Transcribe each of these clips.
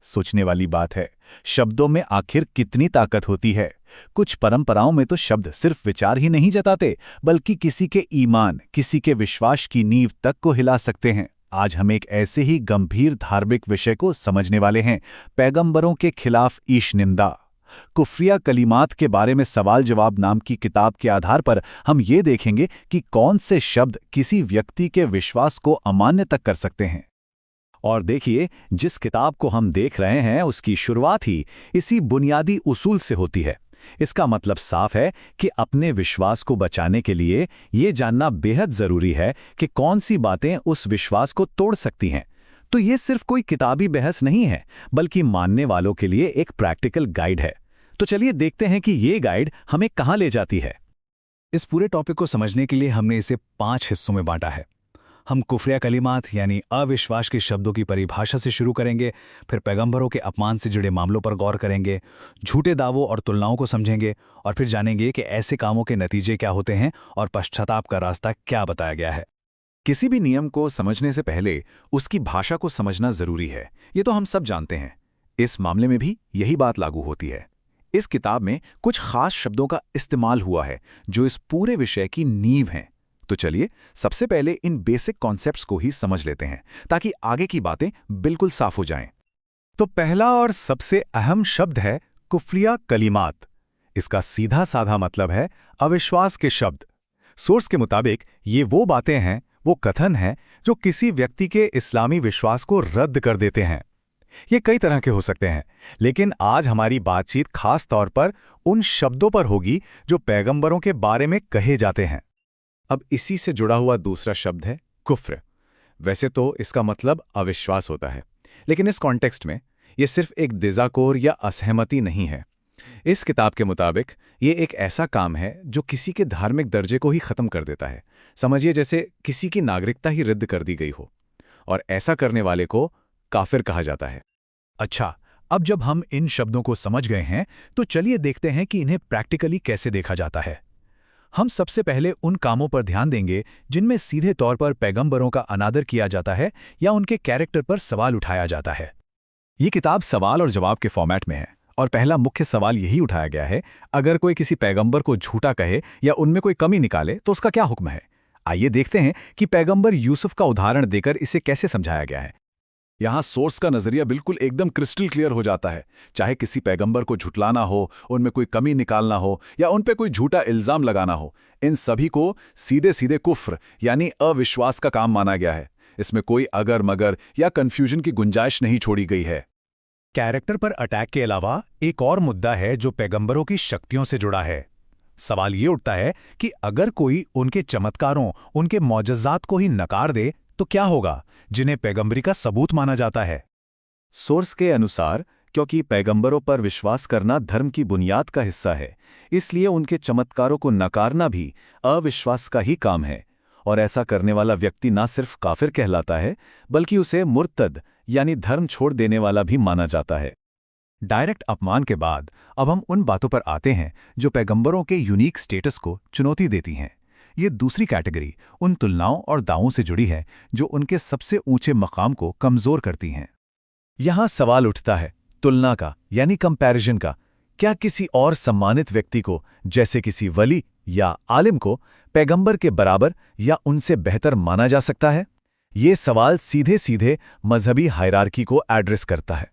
सोचने वाली बात है। शब्दों में आखिर कितनी ताकत होती है। कुछ परंपराओं में तो शब्द सिर्फ विचार ही नहीं जताते, बल्कि किसी के ईमान, किसी के विश्वास की नींव तक को हिला सकते हैं। आज हम एक ऐसे ही गंभीर धार्मिक विषय को समझने वाले हैं, पैगंबरों के खिलाफ ईश निंदा। कुफ्रिया कलिमात के बारे में सवाल जवाब नाम की किताब के आधार पर हम ये देखेंगे कि कौन से शब्द किसी व्यक्ति के विश्वास को अमान्य तक कर सकते हैं। और देखिए, जिस किताब को हम देख रहे हैं उसकी शुरुआत ही इसी बुनियादी उसूल से होती है। इसका मतलब साफ है कि अपने विश्वास को बचाने के लिए ये जानना बेहद जरूरी है कि कौन सी बातें उस विश्वास को तोड़ सकती हैं। तो ये सिर्फ कोई किताबी बहस नहीं है, बल्कि मानने वालों के लिए एक प्रैक्टिकल गाइड है। तो चलिए देखते हैं कि ये गाइड हमें कहाँ ले जाती है। इस पूरे टॉपिक को समझने के लिए हमने इसे 5 हिस्सों में बांटा है। हम कुफ्रिया कलिमात यानी अविश्वास के शब्दों की परिभाषा से शुरू करेंगे, फिर पैगंबरों के अपमान से जुड़े मामलों पर गौर करेंगे, झूठे दावों और तुलनाओं को समझेंगे, और फिर जानेंगे कि ऐसे कामों के नतीजे क्या होते हैं और पश्चाताप का रास्ता क्या बताया गया है। किसी भी नियम को समझने से पहले उसकी भाषा को समझना जरूरी है, ये तो हम सब जानते हैं। इस मामले में भी यही बात लागू होती है। इस किताब में कुछ खास शब्दों का इस्तेमाल हुआ है जो इस पूरे विषय की नींव हैं। तो चलिए सबसे पहले इन बेसिक कॉन्सेप्ट्स को ही समझ लेते हैं, ताकि आगे की बातें बिल्कुल साफ हो जाएं। तो पहला और सबसे अहम शब्द है कुफ्रिया कलिमात। इसका सीधा साधा मतलब है अविश्वास के शब्द। सोर्स के मुताबिक ये वो बातें हैं, वो कथन हैं जो किसी व्यक्ति के इस्लामी विश्वास को रद्द कर देते हैं। ये कई तरह के हो सकते हैं, लेकिन आज हमारी बातचीत खास तौर पर उन शब्दों पर होगी जो पैगंबरों के बारे में कहे जाते हैं। अब इसी से जुड़ा हुआ दूसरा शब्द है कुफ्र। वैसे तो इसका मतलब अविश्वास होता है, लेकिन इस कॉन्टेक्स्ट में यह सिर्फ एक दिजाकोर या असहमति नहीं है। इस किताब के मुताबिक ये एक ऐसा काम है जो किसी के धार्मिक दर्जे को ही खत्म कर देता है। समझिए जैसे किसी की नागरिकता ही रद्द कर दी गई हो, और ऐसा करने वाले को काफिर कहा जाता है। अच्छा, अब जब हम इन शब्दों को समझ गए हैं, तो चलिए देखते हैं कि इन्हें प्रैक्टिकली कैसे देखा जाता है। हम सबसे पहले उन कामों पर ध्यान देंगे जिनमें सीधे तौर पर पैगंबरों का अनादर किया जाता है या उनके कैरेक्टर पर सवाल उठाया जाता है। ये किताब सवाल और जवाब के फॉर्मेट में है, और पहला मुख्य सवाल यही उठाया गया है, अगर कोई किसी पैगंबर को झूठा कहे या उनमें कोई कमी निकाले तो उसका क्या हुक्म है। आइए देखते हैं कि पैगंबर यूसुफ का उदाहरण देकर इसे कैसे समझाया गया है। यहाँ सोर्स का नजरिया बिल्कुल एकदम क्रिस्टल क्लियर हो जाता है। चाहे किसी पैगंबर को झुटलाना हो, उनमें कोई कमी निकालना हो या उन पे कोई झूठा इल्जाम लगाना हो, इन सभी को सीधे सीधे कुफ्र यानी अविश्वास का काम माना गया है। इसमें कोई अगर मगर या कंफ्यूजन की गुंजाइश नहीं छोड़ी गई है। कैरेक्टर पर अटैक के अलावा एक और मुद्दा है जो पैगंबरों की शक्तियों से जुड़ा है। सवाल ये उठता है कि अगर कोई उनके चमत्कारों, उनके मौजज़ात को ही नकार दे तो क्या होगा, जिन्हें पैगंबरी का सबूत माना जाता है। सोर्स के अनुसार क्योंकि पैगंबरों पर विश्वास करना धर्म की बुनियाद का हिस्सा है, इसलिए उनके चमत्कारों को नकारना भी अविश्वास का ही काम है, और ऐसा करने वाला व्यक्ति ना सिर्फ काफिर कहलाता है, बल्कि उसे मुर्तद यानी धर्म छोड़ देने वाला भी माना जाता है। डायरेक्ट अपमान के बाद अब हम उन बातों पर आते हैं जो पैगंबरों के यूनिक स्टेटस को चुनौती देती हैं। ये दूसरी कैटेगरी उन तुलनाओं और दावों से जुड़ी है जो उनके सबसे ऊंचे मकाम को कमजोर करती हैं। यहां सवाल उठता है तुलना का, यानी कंपैरिजन का। क्या किसी और सम्मानित व्यक्ति को, जैसे किसी वली या आलिम को, पैगंबर के बराबर या उनसे बेहतर माना जा सकता है? ये सवाल सीधे सीधे मजहबी हायरार्की को एड्रेस करता है।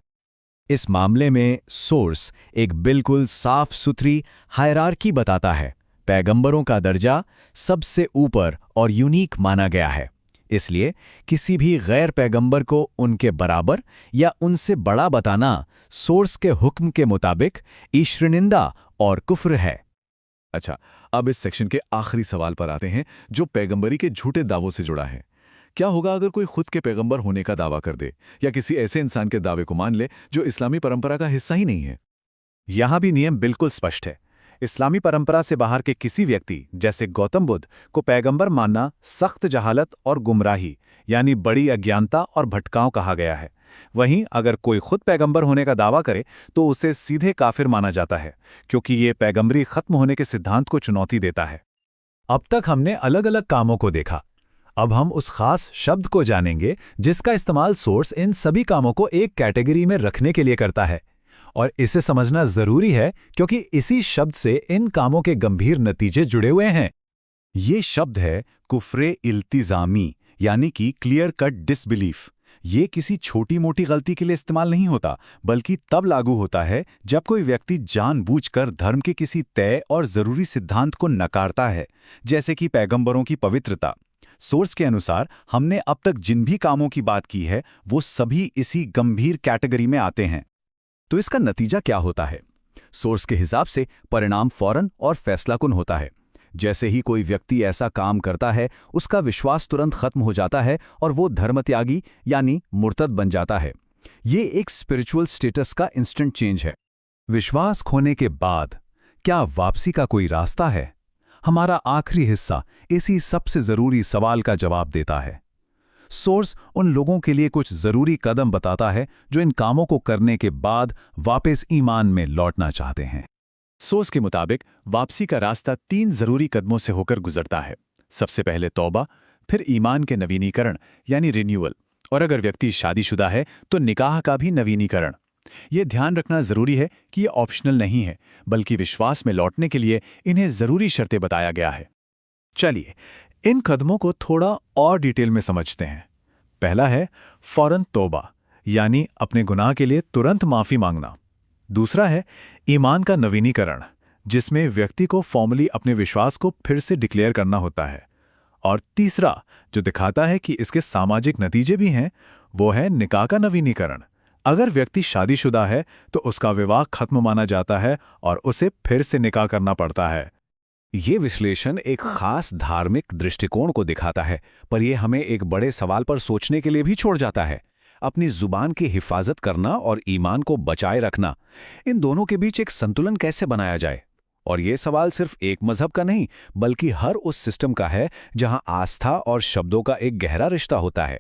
इस मामले में सोर्स एक बिल्कुल साफ सुथरी हायरार्की बताता है। पैगंबरों का दर्जा सबसे ऊपर और यूनिक माना गया है, इसलिए किसी भी गैर पैगंबर को उनके बराबर या उनसे बड़ा बताना सोर्स के हुक्म के मुताबिक ईश्वरनिंदा और कुफ्र है। अच्छा, अब इस सेक्शन के आखिरी सवाल पर आते हैं जो पैगंबरी के झूठे दावों से जुड़ा है। क्या होगा अगर कोई खुद के पैगंबर होने का दावा कर दे या किसी ऐसे इंसान के दावे को मान ले जो इस्लामी परंपरा का हिस्सा ही नहीं है? यहां भी नियम बिल्कुल स्पष्ट है। इस्लामी परंपरा से बाहर के किसी व्यक्ति, जैसे गौतम बुद्ध, को पैगंबर मानना सख्त जहालत और गुमराही यानी बड़ी अज्ञानता और भटकाव कहा गया है। वहीं अगर कोई खुद पैगंबर होने का दावा करे तो उसे सीधे काफिर माना जाता है, क्योंकि ये पैगंबरी खत्म होने के सिद्धांत को चुनौती देता है। अब तक हमने अलग अलग कामों को देखा। अब हम उस खास शब्द को जानेंगे जिसका इस्तेमाल सोर्स इन सभी कामों को एक कैटेगरी में रखने के लिए करता है। और इसे समझना जरूरी है क्योंकि इसी शब्द से इन कामों के गंभीर नतीजे जुड़े हुए हैं। ये शब्द है कुफ्रे इल्तिजामी, यानी कि क्लियर कट डिसबिलीफ। ये किसी छोटी मोटी गलती के लिए इस्तेमाल नहीं होता, बल्कि तब लागू होता है जब कोई व्यक्ति जानबूझकर धर्म के किसी तय और जरूरी सिद्धांत को नकारता है, जैसे कि पैगंबरों की पवित्रता। सोर्स के अनुसार हमने अब तक जिन भी कामों की बात की है वो सभी इसी गंभीर कैटेगरी में आते हैं। तो इसका नतीजा क्या होता है? सोर्स के हिसाब से परिणाम फौरन और फैसलाकुन होता है। जैसे ही कोई व्यक्ति ऐसा काम करता है, उसका विश्वास तुरंत खत्म हो जाता है और वो धर्मत्यागी यानी मुर्तद बन जाता है। ये एक स्पिरिचुअल स्टेटस का इंस्टेंट चेंज है। विश्वास खोने के बाद क्या वापसी का कोई रास्ता है? हमारा आखिरी हिस्सा इसी सबसे जरूरी सवाल का जवाब देता है। सोर्स उन लोगों के लिए कुछ जरूरी कदम बताता है जो इन कामों को करने के बाद वापस ईमान में लौटना चाहते हैं। सोर्स के मुताबिक वापसी का रास्ता 3 जरूरी कदमों से होकर गुजरता है। सबसे पहले तौबा, फिर ईमान के नवीनीकरण यानी रिन्यूअल, और अगर व्यक्ति शादीशुदा है तो निकाह का भी नवीनीकरण। ये ध्यान रखना जरूरी है कि ये ऑप्शनल नहीं है, बल्कि विश्वास में लौटने के लिए इन्हें जरूरी शर्तें बताया गया है। चलिए इन कदमों को थोड़ा और डिटेल में समझते हैं। पहला है फौरन तौबा, यानी अपने गुनाह के लिए तुरंत माफी मांगना। दूसरा है ईमान का नवीनीकरण, जिसमें व्यक्ति को फॉर्मली अपने विश्वास को फिर से डिक्लेयर करना होता है। और तीसरा, जो दिखाता है कि इसके सामाजिक नतीजे भी हैं, वो है निकाह का नवीनीकरण। अगर व्यक्ति शादीशुदा है तो उसका विवाह खत्म माना जाता है और उसे फिर से निकाह करना पड़ता है। ये विश्लेषण एक खास धार्मिक दृष्टिकोण को दिखाता है, पर यह हमें एक बड़े सवाल पर सोचने के लिए भी छोड़ जाता है। अपनी जुबान की हिफाजत करना और ईमान को बचाए रखना, इन दोनों के बीच एक संतुलन कैसे बनाया जाए? और ये सवाल सिर्फ एक मजहब का नहीं, बल्कि हर उस सिस्टम का है जहां आस्था और शब्दों का एक गहरा रिश्ता होता है।